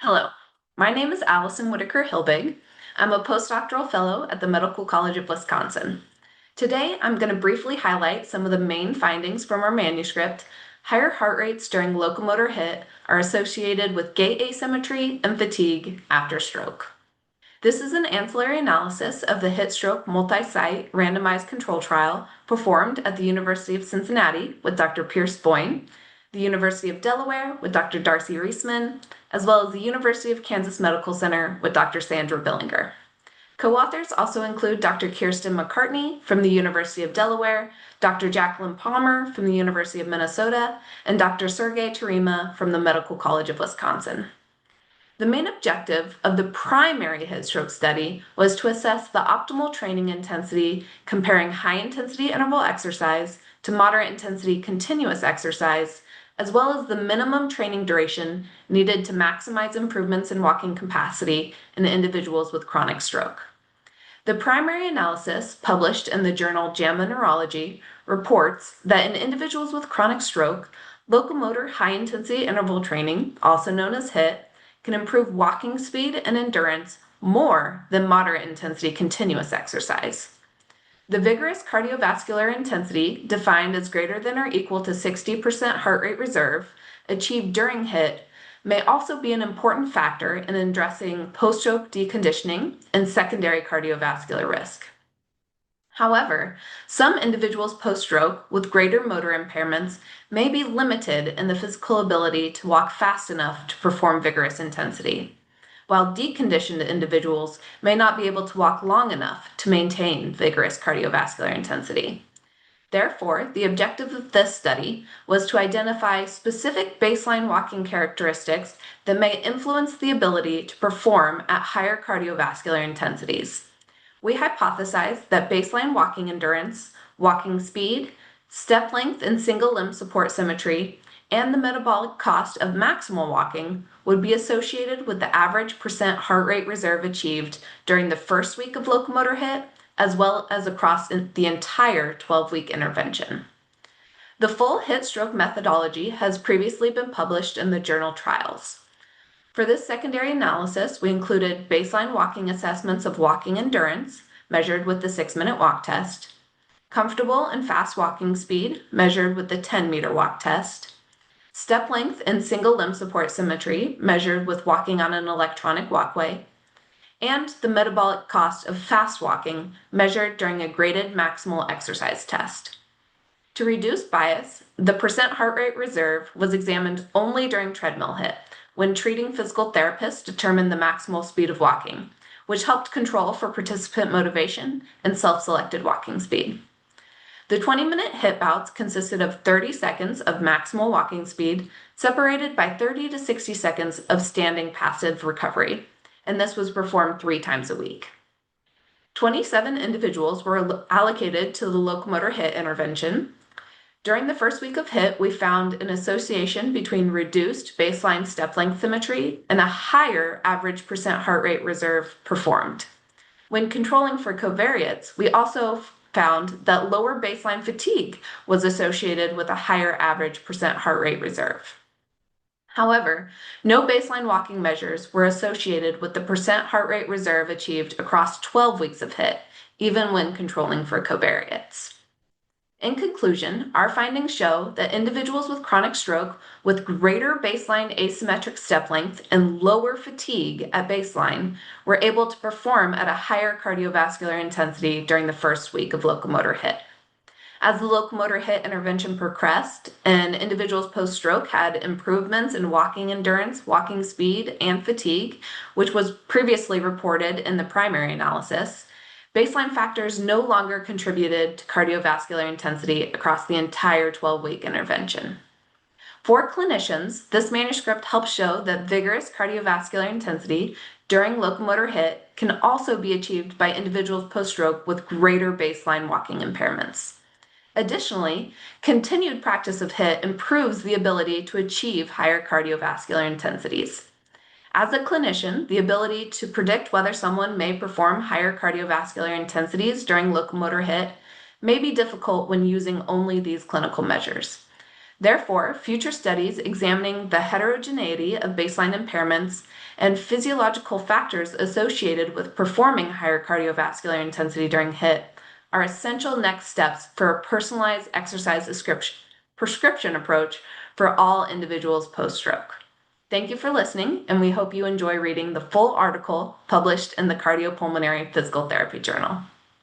Hello, my name is Alicen Whitaker-Hilbig. I'm a postdoctoral fellow at the Medical College of Wisconsin. Today, I'm going to briefly highlight some of the main findings from our manuscript. Higher heart rates during locomotor HIIT are associated with gait asymmetry and fatigue after stroke. This is an ancillary analysis of the HIIT stroke multi-site randomized control trial performed at the University of Cincinnati with Dr. Boyne, the University of Delaware with Dr. Darcy Reisman, as well as the University of Kansas Medical Center with Dr. Sandra Billinger. Co-authors also include Dr. Kiersten McCartney from the University of Delaware, Dr. Jacqueline Palmer from the University of Minnesota, and Dr. Sergey Tarima from the Medical College of Wisconsin. The main objective of the primary HIIT stroke study was to assess the optimal training intensity comparing high-intensity interval exercise to moderate-intensity continuous exercise, as well as the minimum training duration needed to maximize improvements in walking capacity in individuals with chronic stroke. The primary analysis, published in the journal JAMA Neurology, reports that in individuals with chronic stroke, locomotor high-intensity interval training, also known as HIIT, can improve walking speed and endurance more than moderate-intensity continuous exercise. The vigorous cardiovascular intensity, defined as greater than or equal to 60% heart rate reserve, achieved during HIIT, may also be an important factor in addressing post-stroke deconditioning and secondary cardiovascular risk. However, some individuals post-stroke with greater motor impairments may be limited in the physical ability to walk fast enough to perform vigorous intensity, while deconditioned individuals may not be able to walk long enough to maintain vigorous cardiovascular intensity. Therefore, the objective of this study was to identify specific baseline walking characteristics that may influence the ability to perform at higher cardiovascular intensities. We hypothesized that baseline walking endurance, walking speed, step length and single limb support symmetry, and the metabolic cost of maximal walking would be associated with the average percent heart rate reserve achieved during the first week of locomotor HIIT, as well as across the entire 12-week intervention. The full HIIT stroke methodology has previously been published in the journal Trials. For this secondary analysis, we included baseline walking assessments of walking endurance, measured with the 6-minute walk test, comfortable and fast walking speed, measured with the 10-meter walk test, step length and single limb support symmetry, measured with walking on an electronic walkway, and the metabolic cost of fast walking, measured during a graded maximal exercise test. To reduce bias, the percent heart rate reserve was examined only during treadmill HIIT, when treating physical therapists determined the maximal speed of walking, which helped control for participant motivation and self-selected walking speed. The 20-minute HIIT bouts consisted of 30 seconds of maximal walking speed, separated by 30 to 60 seconds of standing passive recovery, and this was performed 3 times a week. 27 individuals were allocated to the locomotor HIIT intervention. During the first week of HIIT, we found an association between reduced baseline step length symmetry and a higher average percent heart rate reserve performed. When controlling for covariates, we also found that lower baseline fatigue was associated with a higher average percent heart rate reserve. However, no baseline walking measures were associated with the percent heart rate reserve achieved across 12 weeks of HIIT, even when controlling for covariates. In conclusion, our findings show that individuals with chronic stroke with greater baseline asymmetric step length and lower fatigue at baseline were able to perform at a higher cardiovascular intensity during the first week of locomotor HIIT. As the locomotor HIIT intervention progressed and individuals post-stroke had improvements in walking endurance, walking speed, and fatigue, which was previously reported in the primary analysis, baseline factors no longer contributed to cardiovascular intensity across the entire 12-week intervention. For clinicians, this manuscript helps show that vigorous cardiovascular intensity during locomotor HIIT can also be achieved by individuals post-stroke with greater baseline walking impairments. Additionally, continued practice of HIIT improves the ability to achieve higher cardiovascular intensities. As a clinician, the ability to predict whether someone may perform higher cardiovascular intensities during locomotor HIIT may be difficult when using only these clinical measures. Therefore, future studies examining the heterogeneity of baseline impairments and physiological factors associated with performing higher cardiovascular intensity during HIIT are essential next steps for a personalized exercise prescription approach for all individuals post-stroke. Thank you for listening, and we hope you enjoy reading the full article published in the Cardiopulmonary Physical Therapy Journal.